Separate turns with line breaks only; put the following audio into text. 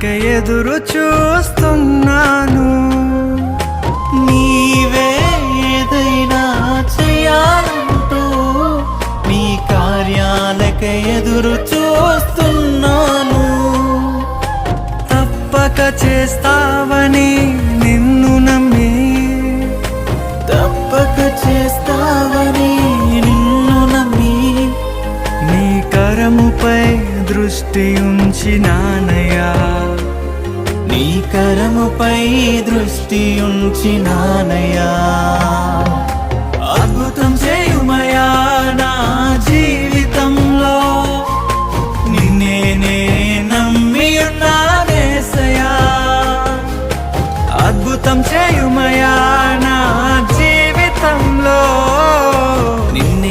కార్యాలకై ఎదురు చూస్తున్నాను.
నీవే ఏదైనా చేయాలంటూ నీ కార్యాలకై ఎదురు చూస్తున్నాను.
తప్పక చేస్తావని నిన్ను నమ్మి,
తప్పక చేస్తావని నిన్ను నమ్మి
నీ కరముపై దృష్టి ఉంచినానయ్యా.
నీ కరముపై దృష్టి ఉంచినానయ్యా.